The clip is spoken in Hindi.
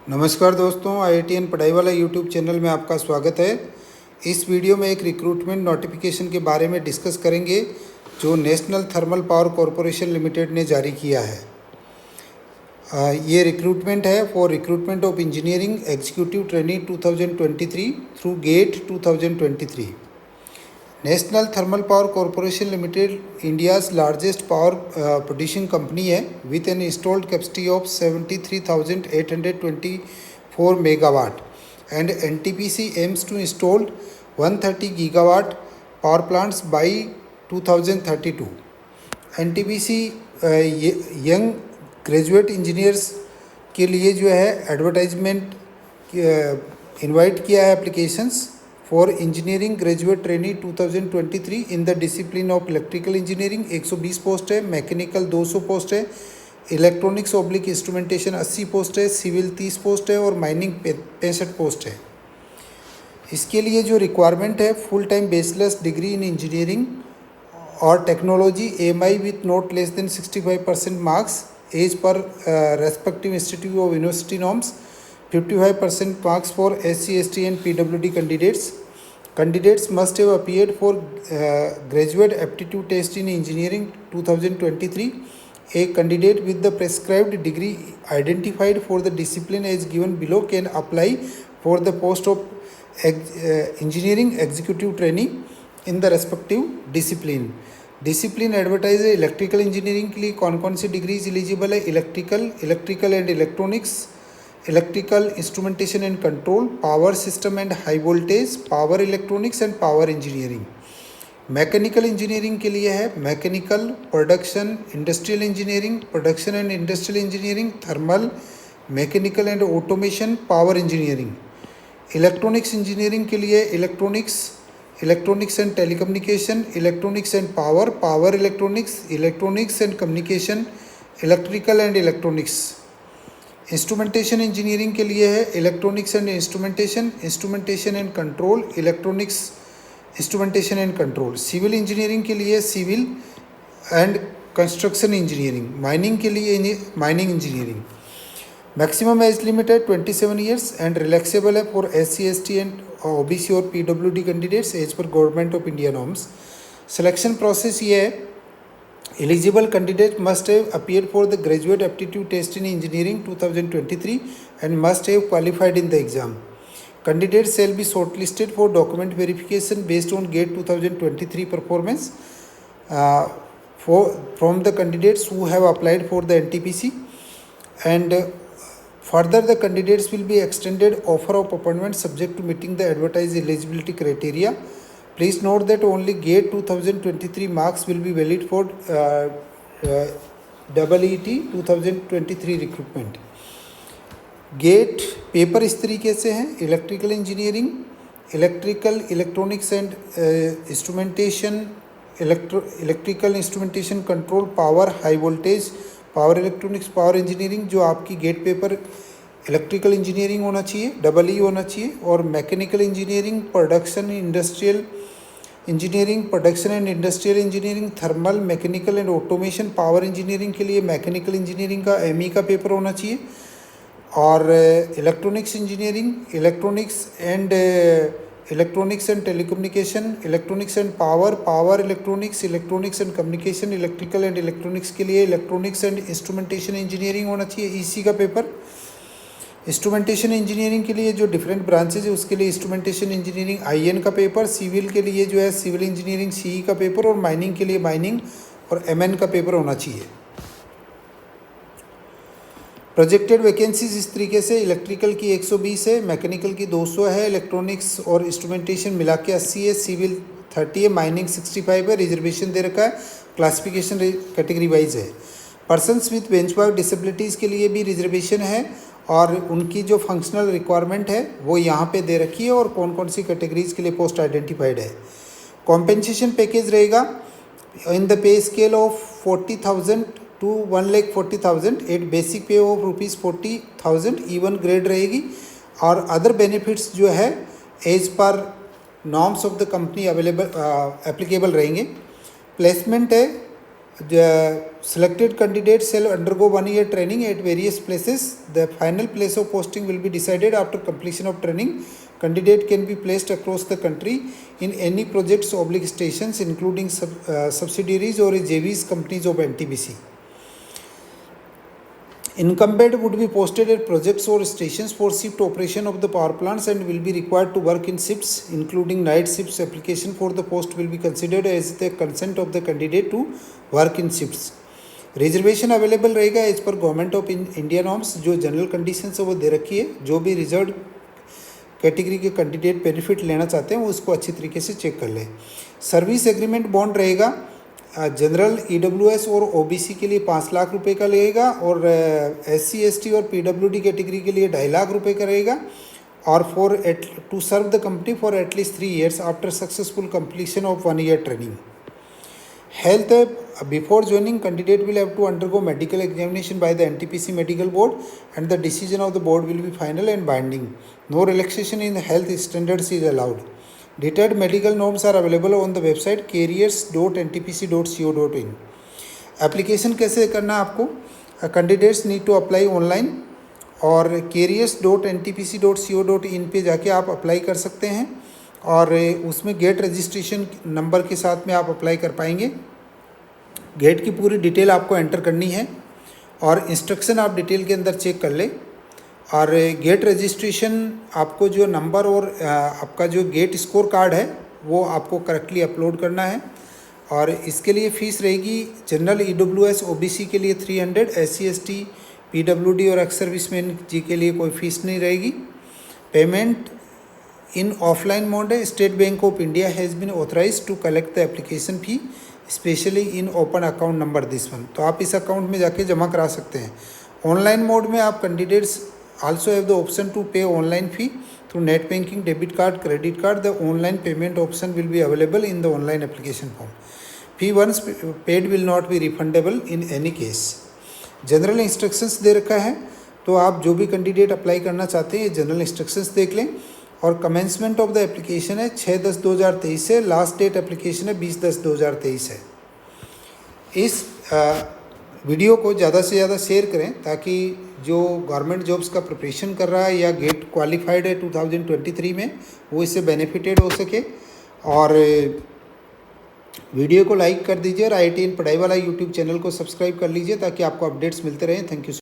नमस्कार दोस्तों, IITN पढ़ाई वाला यूट्यूब चैनल में आपका स्वागत है। इस वीडियो में एक रिक्रूटमेंट नोटिफिकेशन के बारे में डिस्कस करेंगे जो National Thermal Power Corporation Limited ने जारी किया है। ये रिक्रूटमेंट है for recruitment of engineering executive trainee 2023 through GATE 2023। National Thermal Power Corporation Limited India's largest power producing company है with an installed capacity of 73,824 megawatt and NTPC aims to install 130 gigawatt power plants by 2032। NTPC young graduate engineers के लिए जो है एडवर्टाइजमेंट इनवाइट किया है applications for engineering graduate trainee 2023 in the discipline of electrical engineering 120 post है, मैकेनिकल 200 पोस्ट है, इलेक्ट्रॉनिक्स ऑब्लिक इंस्ट्रूमेंटेशन 80 पोस्ट है, सिविल 30 पोस्ट है और माइनिंग 65 पोस्ट है। इसके लिए जो रिक्वायरमेंट है full time bachelor's degree in engineering और technology AMI with not less than 65% marks as per respective institute of university norms, 55% marks for SC, ST and PWD candidates. Candidates must have appeared for graduate aptitude test in engineering 2023. A candidate with the prescribed degree identified for the discipline as given below can apply for the post of engineering executive trainee in the respective discipline. Discipline advertise है इलेक्ट्रिकल इंजीनियरिंग के लिए कौन कौन सी डिग्रीज एलिजिबल है, electrical and electronics, electrical instrumentation and control, power system and high voltage, power electronics and power engineering. Mechanical engineering के लिए है mechanical, production, industrial engineering, production and industrial engineering, thermal, mechanical and automation, power engineering. Electronics engineering के लिए electronics and telecommunication, electronics and power, power electronics and communication, electrical and electronics. Instrumentation engineering के लिए है electronics and instrumentation and control, electronics instrumentation and control. Civil engineering के लिए civil and construction engineering, mining के लिए mining engineering. Maximum age limit है 27 ईयर्स एंड रिलैक्सेबल है for SC, ST and OBC और PWD कैंडिडेट्स एज पर government of India norms. Selection process ये है, eligible candidate must have appeared for the graduate aptitude test in engineering 2023 and must have qualified in the exam. Candidates shall be shortlisted for document verification based on GATE 2023 performance from the candidates who have applied for the NTPC, and further the candidates will be extended offer of appointment subject to meeting the advertised eligibility criteria. Please note that only GATE 2023 marks will be valid for EET 2023 recruitment. GATE paper इस तरीके से हैं, electrical engineering, electronics and instrumentation, electrical instrumentation control, power high voltage, power electronics, power engineering. जो आपकी गेट पेपर इलेक्ट्रिकल इंजीनियरिंग होना चाहिए, EE होना चाहिए, और mechanical engineering, production industrial engineering, production and industrial engineering, thermal, mechanical and automation, power engineering के लिए मैकेनिकल इंजीनियरिंग का ME का पेपर होना चाहिए, और electronics engineering, electronics and telecommunication, electronics and power electronics and communication, electrical and electronics के लिए इलेक्ट्रॉनिक्स एंड इंस्ट्रूमेंटेशन इंजीनियरिंग होना चाहिए, EC का पेपर। इंस्ट्रूमेंटेशन इंजीनियरिंग के लिए जो डिफरेंट ब्रांचेज है उसके लिए इंस्ट्रूमेंटेशन इंजीनियरिंग IN का पेपर, सिविल के लिए जो है सिविल इंजीनियरिंग CE का पेपर, और माइनिंग के लिए माइनिंग और MN का पेपर होना चाहिए। प्रोजेक्टेड वैकेंसीज इस तरीके से, इलेक्ट्रिकल की 120 है, मैकेनिकल की 200 है, इलेक्ट्रॉनिक्स और इंस्ट्रूमेंटेशन मिला के 80 है, सिविल 30 है, माइनिंग 65 है। रिजर्वेशन दे रखा है, क्लासिफिकेशन कैटेगरी वाइज है। पर्सनस विथ बेंचमार्क डिसेबिलिटीज़ के लिए भी रिजर्वेशन है, और उनकी जो फंक्शनल रिक्वायरमेंट है वो यहाँ पे दे रखी है, और कौन कौन सी कैटेगरीज के लिए पोस्ट आइडेंटिफाइड है। कॉम्पेंसेशन पैकेज रहेगा in the pay scale of 40,000 to 1,40,000 at basic pay of ₹40,000 even grade रहेगी, और अदर बेनिफिट्स जो है as per norms of the company available applicable रहेंगे। प्लेसमेंट है The selected candidates shall undergo 1 year training at various places. The final place of posting will be decided after completion of training. Candidate can be placed across the country in any projects oblique stations, including subsidiaries or JVs companies of NTPC. Incumbent would be posted at projects or stations for shift operation of the power plants and will be required to work in shifts, including night shifts. Application for the post will be considered as the consent of the candidate to work in shifts. Reservation available रहेगा एज पर गवर्नमेंट ऑफ इंडिया नॉर्म्स. जो जनरल कंडीशन है वो दे रखी है. जो भी रिजर्व कैटेगरी के कैंडिडेट बेनिफिट लेना चाहते हैं वो उसको अच्छी तरीके से चेक कर लें. सर्विस एग्रीमेंट बॉन्ड रहेगा. जनरल EWS और OBC के लिए 5 लाख रुपए का रहेगा और SC ST और PWD कैटेगरी के लिए 2.5 लाख रुपए का रहेगा. और for to serve the company for at least 3 years after successful completion of 1 year training. Health, before joining, candidate will have to undergo medical examination by the NTPC medical board and the decision of the board will be final and binding. No relaxation in the health standards is allowed. Detailed medical norms are available on the website careers.ntpc.co.in. Application कैसे करना आपको? Candidates need to apply online और careers.ntpc.co.in पे जाके आप अप्लाई कर सकते हैं और उसमें गेट रजिस्ट्रेशन नंबर के साथ में आप अप्लाई कर पाएंगे. गेट की पूरी डिटेल आपको एंटर करनी है और इंस्ट्रक्शन आप डिटेल के अंदर चेक कर लें. और गेट रजिस्ट्रेशन आपको जो नंबर और आपका जो गेट स्कोर कार्ड है वो आपको करेक्टली अपलोड करना है. और इसके लिए फ़ीस रहेगी जनरल EWS OBC के लिए 300, SC ST PWD और एक्स सर्विसमैन जी के लिए कोई फ़ीस नहीं रहेगी. पेमेंट इन ऑफलाइन मोड है. State Bank of India has been authorised to collect the application fee specially in open account number this one. तो आप इस अकाउंट में जाके जमा करा सकते हैं. ऑनलाइन मोड में आप candidates also have the option to pay online fee through net banking, debit card, credit card. The online payment option will be available in the online application form. Fee once paid will not be refundable in any case. General instructions दे रखा है तो आप जो भी कैंडिडेट अप्लाई करना चाहते हैं ये जनरल इंस्ट्रक्शंस देख लें. और कमेंसमेंट ऑफ द एप्लीकेशन है 6/10/2023 से. लास्ट डेट एप्लीकेशन है 20/10/2023 है. इस वीडियो को ज़्यादा से ज़्यादा शेयर करें ताकि जो गवर्नमेंट जॉब्स का प्रिपरेशन कर रहा है या गेट क्वालिफाइड है 2023 में वो इससे बेनिफिटेड हो सके. और वीडियो को लाइक कर दीजिए और IIT इन पढ़ाई वाला यूट्यूब चैनल को सब्सक्राइब कर लीजिए ताकि आपको अपडेट्स मिलते रहें. Thank you.